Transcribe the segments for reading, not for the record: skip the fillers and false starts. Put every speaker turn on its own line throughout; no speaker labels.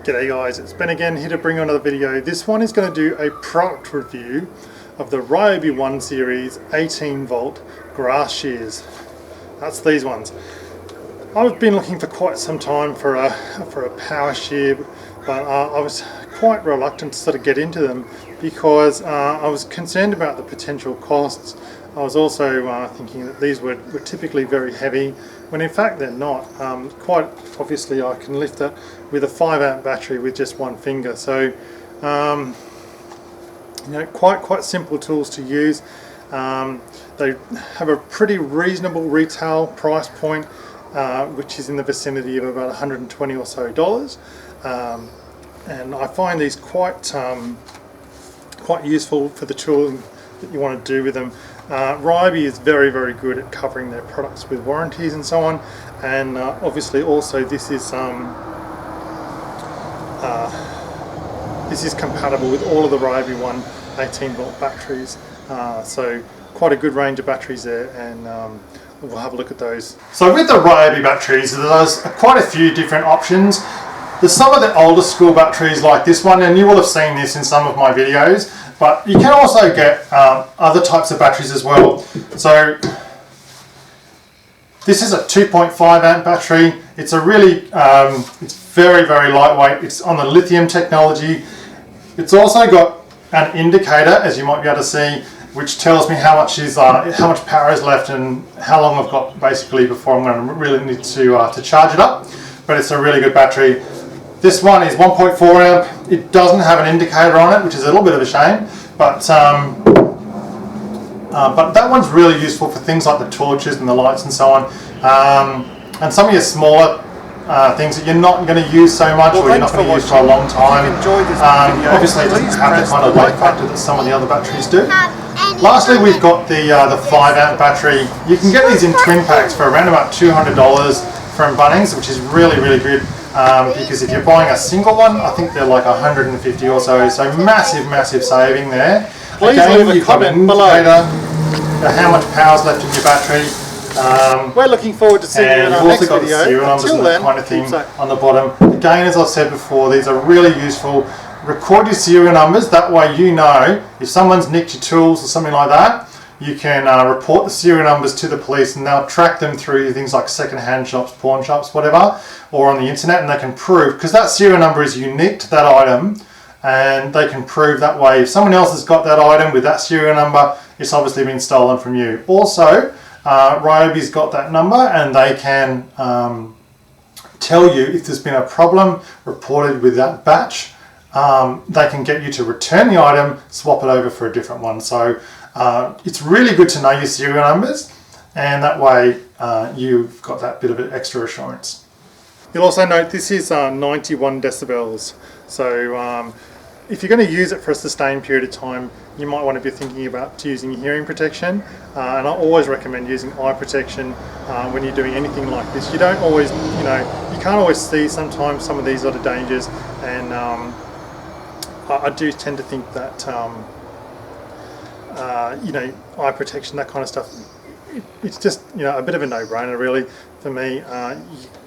G'day guys, it's Ben again, here to bring you another video. This one is going to do a product review of the Ryobi 1 Series 18 volt grass shears. That's these ones. I've been looking for quite some time for a power shear, but I was quite reluctant to sort of get into them because I was concerned about the potential costs. I was also thinking that these were typically very heavy, when in fact they're not. Quite obviously I can lift it with a 5 amp battery with just one finger, so you know, quite simple tools to use. They have a pretty reasonable retail price point, which is in the vicinity of about $120 or so, and I find these quite useful for the tooling that you want to do with them. Ryobi is very good at covering their products with warranties and so on, and obviously also this is compatible with all of the Ryobi 1 18 volt batteries, so quite a good range of batteries there, and we'll have a look at those. So with the Ryobi batteries, there's quite a few different options. There's some of the older school batteries like this one, and you will have seen this in some of my videos, but you can also get other types of batteries as well. So this is a 2.5 amp battery. It's a really, it's very lightweight. It's on the lithium technology. It's also got an indicator, as you might be able to see, which tells me how much power is left and how long I've got basically before I'm going to really need to charge it up. But it's a really good battery. This one is 1.4 amp. It doesn't have an indicator on it, which is a little bit of a shame, but that one's really useful for things like the torches and the lights and so on, and some of your smaller things that you're not going to use so much, or you're not going to use for a long time. Obviously it doesn't have the kind of weight factor that some of the other batteries do. Lastly, we've got the 5 amp battery. You can get these in twin packs for around about $200 from Bunnings, which is really good. Because if you're buying a single one, I think they're like 150 or so, so massive saving there.
Please
Again,
leave a comment below
how much power's left in your battery.
We're looking forward to seeing you in our next video.
And you've also got the serial numbers and that kind of thing on the bottom. Again, as I've said before, these are really useful. Record your serial numbers, that way you know if someone's nicked your tools or something like that, you can report the serial numbers to the police, and they'll track them through things like second-hand shops, pawn shops, whatever, or on the internet, and they can prove, because that serial number is unique to that item, and they can prove that way if someone else has got that item with that serial number, it's obviously been stolen from you. Also, Ryobi's got that number, and they can tell you if there's been a problem reported with that batch. They can get you to return the item, swap it over for a different one. So it's really good to know your serial numbers, and that way you've got that bit of extra assurance. You'll also note this is 91 decibels, so if you're going to use it for a sustained period of time, you might want to be thinking about using hearing protection, and I always recommend using eye protection when you're doing anything like this. You don't always, you know, you can't always see sometimes some of these other dangers, and I do tend to think that you know, eye protection, that kind of stuff, it's just, you know, a bit of a no-brainer really for me.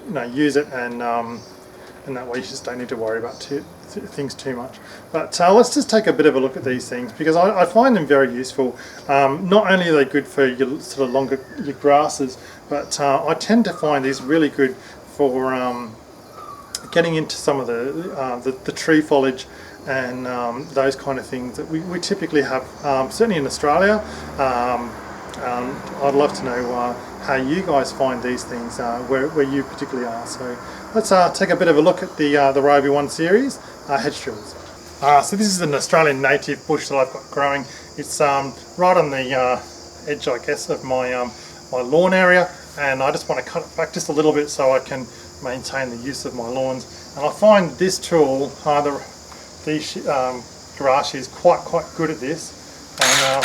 You know, use it, and that way you just don't need to worry about things too much. But let's just take a bit of a look at these things, because I find them very useful. Not only are they good for your sort of your grasses, but I tend to find these really good for getting into some of the tree foliage and those kind of things that we typically have, certainly in Australia. I'd love to know how you guys find these things where you particularly are. So let's take a bit of a look at the Ryobi 1 Series hedge trimmers. So this is an Australian native bush that I've got growing. It's right on the edge, I guess, of my my lawn area, and I just want to cut it back just a little bit so I can maintain the use of my lawns. And I find this tool, these grass shears, quite good at this. And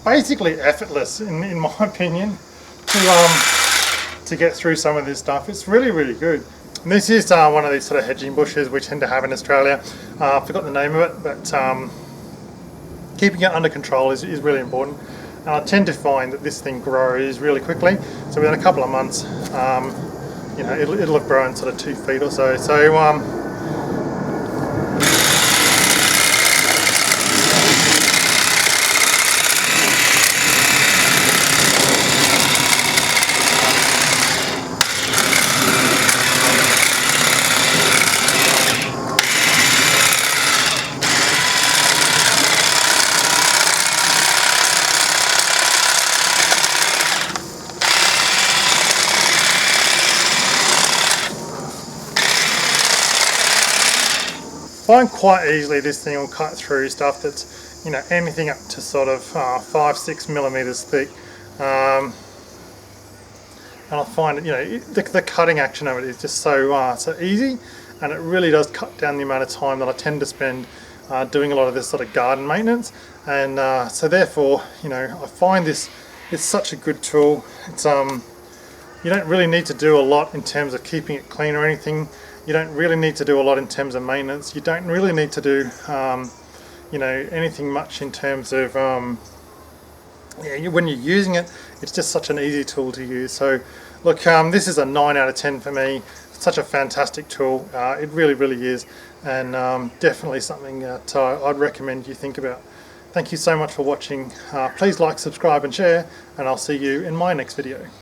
basically effortless in my opinion to get through some of this stuff. It's really good. And this is one of these sort of hedging bushes we tend to have in Australia. I forgot the name of it, but keeping it under control is really important. And I tend to find that this thing grows really quickly. So within a couple of months, you know, it'll have grown sort of 2 feet or so. So find quite easily this thing will cut through stuff that's, you know, anything up to sort of 5-6 millimeters thick, and I find it, you know, the cutting action of it is just so easy, and it really does cut down the amount of time that I tend to spend doing a lot of this sort of garden maintenance. And so therefore, you know, I find this it's such a good tool. It's you don't really need to do a lot in terms of keeping it clean or anything. You don't really need to do a lot in terms of maintenance. You don't really need to do, you know, anything much in terms of, yeah, when you're using it, it's just such an easy tool to use. So look, this is a 9 out of 10 for me. It's such a fantastic tool. It really, really is. And definitely something that I'd recommend you think about. Thank you so much for watching. Please like, subscribe and share, and I'll see you in my next video.